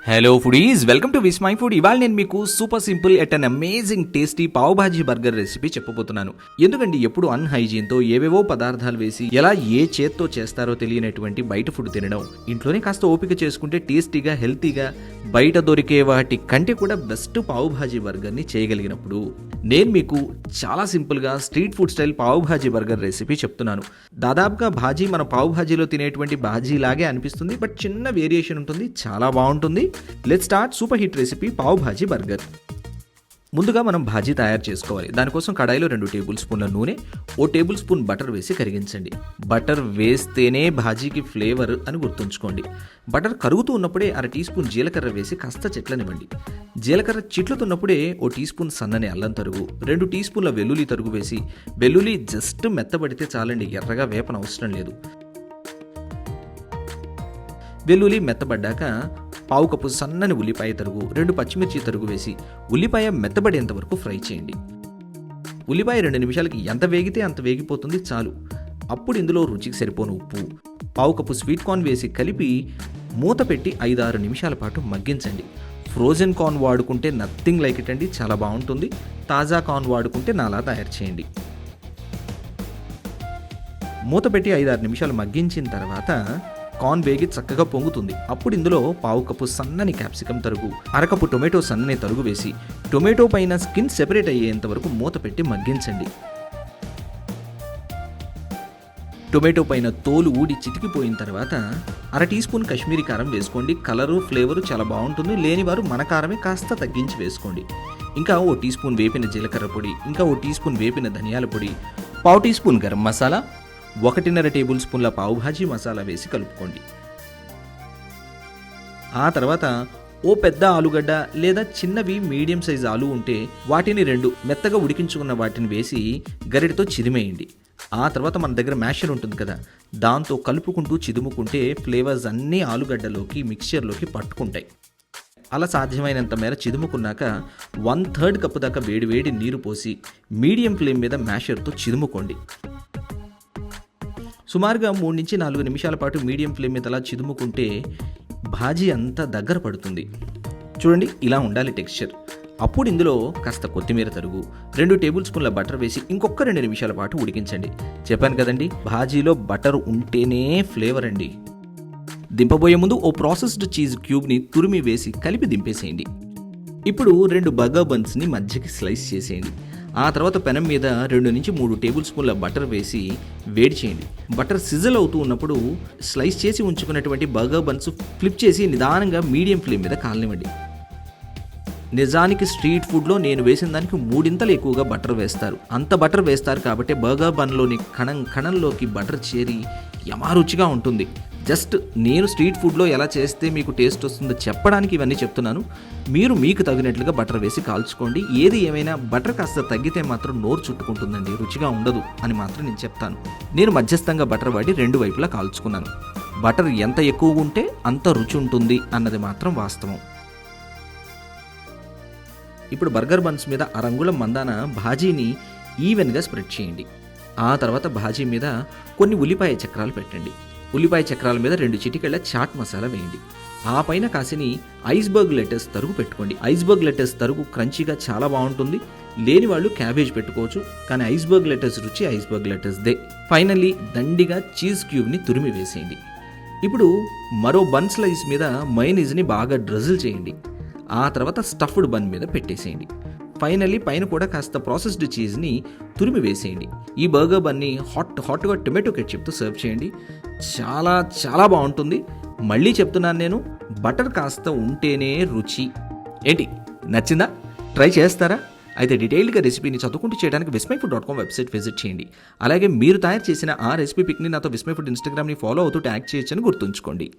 Hello foodies, welcome to Vismai food. ఇవాళ నేను మీకు super simple at an amazing tasty pav bhaji burger recipe చెప్పబోతున్నాను. ఎందుకండి ఎప్పుడు అన్హైజీన్తో ఏవేవో పదార్థాలు వేసి ఎలా ఏ చేత్తో చేస్తారో తెలియనటువంటి బయట ఫుడ్ తినడం, ఇంట్లోనే కాస్త ఓపిక చేసుకుంటే టేస్టీగా హెల్తీగా బయట దొరికే వాటి కంటే కూడా బెస్ట్ పావ్ భాజీ బర్గర్ని చేయగలిగినప్పుడు నేను మీకు చాలా సింపుల్గా street food style pav bhaji burger recipe చెప్తున్నాను. దాదాపుగా భాజీ మన పావ్ భాజీలో తినేటువంటి భాజీ లాగే అనిపిస్తుంది, బట్ చిన్న వేరియేషన్ ఉంటుంది, చాలా బాగుంటుంది. Let's start super hit recipe pav bhaji burger. ముందుగా మనం భాజీ తయారు చేసుకోవాలి. దానికోసం కడాయిలో 2 టేబుల్ స్పూన్ల నూనె, 1 టేబుల్ స్పూన్ బటర్ వేసి కరిగించండి. బటర్ వేస్తేనే భాజీకి ఫ్లేవర్ అని గుర్తుంచుకోండి. బటర్ కరుగుతూ ఉన్నప్పుడే 1/2 టీ స్పూన్ జీలకర్ర వేసి కాస్త చిట్లనివ్వండి. జీలకర్ర చిట్లుతున్నప్పుడే 1 టీ స్పూన్ సన్నని అల్లం తరుగు, 2 టీ స్పూన్ల వెల్లుల్లి తరుగు వేసి, వెల్లుల్లి జస్ట్ మెత్తబడితే చాలండి, ఎర్రగా వేపనవసరం లేదు. వెల్లుల్లి మెత్తబడ్డాక 1/2 కప్పు సన్నని ఉల్లిపాయ తరుగు, 2 పచ్చిమిర్చి తరుగు వేసి ఉల్లిపాయ మెత్తబడేంత వరకు ఫ్రై చేయండి. ఉల్లిపాయ 2 నిమిషాలకి ఎంత వేగితే అంత వేగిపోతుంది, చాలు. అప్పుడు ఇందులో రుచికి సరిపోను ఉప్పు, 1/2 కప్పు స్వీట్ కార్న్ వేసి కలిపి మూత పెట్టి 5-6 నిమిషాల పాటు మగ్గించండి. ఫ్రోజన్ కార్న్ వాడుకుంటే నథింగ్ లైక్ ఇట్ అండి, చాలా బాగుంటుంది. తాజా కార్న్ వాడుకుంటే నాలా తయారు చేయండి. మూత పెట్టి 5-6 నిమిషాలు మగ్గించిన తర్వాత కార్న్ వేగి చక్కగా పొంగుతుంది. అప్పుడు ఇందులో 1/2 కప్పు సన్నని క్యాప్సికమ్ తరుగు, 1/2 కప్పు టొమాటో సన్నని తరుగు వేసి టొమాటో పైన స్కిన్ సెపరేట్ అయ్యేంత వరకు మూత పెట్టి మగ్గించండి. టొమాటో పైన తోలు ఊడి చితికిపోయిన తర్వాత 1/2 టీ స్పూన్ కాశ్మీరీ కారం వేసుకోండి. కలరు ఫ్లేవరు చాలా బాగుంటుంది. లేని వారు మన కారమే కాస్త తగ్గించి వేసుకోండి. ఇంకా 1 టీ స్పూన్ వేపిన జీలకర్ర పొడి, ఇంకా 1 టీ స్పూన్ వేపిన ధనియాల పొడి, 1/2 టీ స్పూన్ గరం మసాలా, 1.5 టేబుల్ స్పూన్ల పావు భాజీ మసాలా వేసి కలుపుకోండి. ఆ తర్వాత ఓ పెద్ద ఆలుగడ్డ లేదా చిన్నవి మీడియం సైజ్ ఆలు ఉంటే వాటిని 2 మెత్తగా ఉడికించుకున్న వాటిని వేసి గరిటతో చిదిమేయండి. ఆ తర్వాత మన దగ్గర మ్యాషర్ ఉంటుంది కదా, దాంతో కలుపుకుంటూ చిదుముకుంటే ఫ్లేవర్స్ అన్నీ ఆలుగడ్డలోకి మిక్చర్లోకి పట్టుకుంటాయి. అలా సాధ్యమైనంత మేర చిదుముకున్నాక 1/3 కప్పు దాకా వేడి నీరు పోసి మీడియం ఫ్లేమ్ మీద మ్యాషర్తో చిదుముకోండి. సుమారుగా 3-4 నిమిషాల పాటు మీడియం ఫ్లేమ్ మీద అలా చిదుముకుంటే భాజీ అంతా దగ్గర పడుతుంది. చూడండి, ఇలా ఉండాలి టెక్స్చర్. అప్పుడు ఇందులో కాస్త కొత్తిమీర తరుగు, 2 టేబుల్ స్పూన్ల బటర్ వేసి ఇంకొక 2 నిమిషాల పాటు ఉడికించండి. చెప్పాను కదండి, భాజీలో బటర్ ఉంటేనే ఫ్లేవర్ అండి. దింపబోయే ముందు ఓ ప్రాసెస్డ్ చీజ్ క్యూబ్ని తురిమి వేసి కలిపి దింపేసేయండి. ఇప్పుడు 2 బర్గర్ బన్స్ని మధ్యకి స్లైస్ చేసేయండి. ఆ తర్వాత పెనం మీద 2-3 టేబుల్ స్పూన్ల బటర్ వేసి వేడి చేయండి. బటర్ సిజల్ అవుతూ ఉన్నప్పుడు స్లైస్ చేసి ఉంచుకున్నటువంటి బర్గర్ బన్స్ ఫ్లిప్ చేసి నిదానంగా మీడియం ఫ్లేమ్ మీద కాలనివ్వండి. నిజానికి స్ట్రీట్ ఫుడ్లో నేను వేసిన దానికి 3 ఎక్కువగా బటర్ వేస్తారు. అంత బటర్ వేస్తారు కాబట్టి బర్గర్ బన్లోని కణంలోకి బటర్ చేరి యమారుచిగా ఉంటుంది. జస్ట్ నేను స్ట్రీట్ ఫుడ్లో ఎలా చేస్తే మీకు టేస్ట్ వస్తుందో చెప్పడానికి ఇవన్నీ చెప్తున్నాను. మీరు మీకు తగినట్లుగా బటర్ వేసి కాల్చుకోండి. ఏది ఏమైనా బటర్ కాస్త తగ్గితే మాత్రం నోరు చుట్టుకుంటుందండి, రుచిగా ఉండదు అని మాత్రం నేను చెప్తాను. నేను మధ్యస్థంగా బటర్ వాడి 2 వైపులా కాల్చుకున్నాను. బటర్ ఎంత ఎక్కువ ఉంటే అంత రుచి ఉంటుంది అన్నది మాత్రం వాస్తవం. ఇప్పుడు బర్గర్ బన్స్ మీద 1 అంగుళం మందాన భాజీని ఈవెన్గా స్ప్రెడ్ చేయండి. ఆ తర్వాత భాజీ మీద కొన్ని ఉల్లిపాయ చక్రాలు పెట్టండి. ఉల్లిపాయ చక్రాల మీద 2 చిటికెళ్ళ చాట్ మసాలా వేయండి. ఆ పైన కాసిని ఐస్బర్గ్ లెటర్స్ తరుగు పెట్టుకోండి. ఐస్బర్గ్ లెటర్స్ తరుగు క్రంచీగా చాలా బాగుంటుంది. లేని వాళ్ళు క్యాబేజ్ పెట్టుకోవచ్చు, కానీ ఐస్బర్గ్ లెటర్స్ రుచి ఐస్బర్గ్ లెటర్స్దే. ఫైనల్లీ దండిగా చీజ్ క్యూబ్ని తురిమి వేసేయండి. ఇప్పుడు మరో బన్ స్లైస్ మీద మయోనీస్ని బాగా డ్రజిల్ చేయండి. ఆ తర్వాత స్టఫ్డ్ బన్ మీద పెట్టేసేయండి. ఫైనల్లీ పైన కూడా కాస్త ప్రాసెస్డ్ చీజ్ని తురిమి వేసేయండి. ఈ బర్గర్ బన్ని హాట్గా టొమాటో కెట్చప్తో సర్వ్ చేయండి. చాలా చాలా బాగుంటుంది. మళ్ళీ చెప్తున్నాను నేను, బటర్ కాస్త ఉంటేనే రుచి. ఏంటి, నచ్చిందా? ట్రై చేస్తారా? అయితే డీటెయిల్డ్గా రెసిపీని చదువుకుంటూ చేయడానికి vismyfood.com వెబ్సైట్ విజిట్ చేయండి. అలాగే మీరు తయారు చేసిన ఆ రెసిపీ పిక్ని నాతో విస్మై ఫుడ్ ఇన్స్టాగ్రామ్ని ఫాలో అవుతూ ట్యాగ్ చేయొచ్చని గుర్తుంచుకోండి.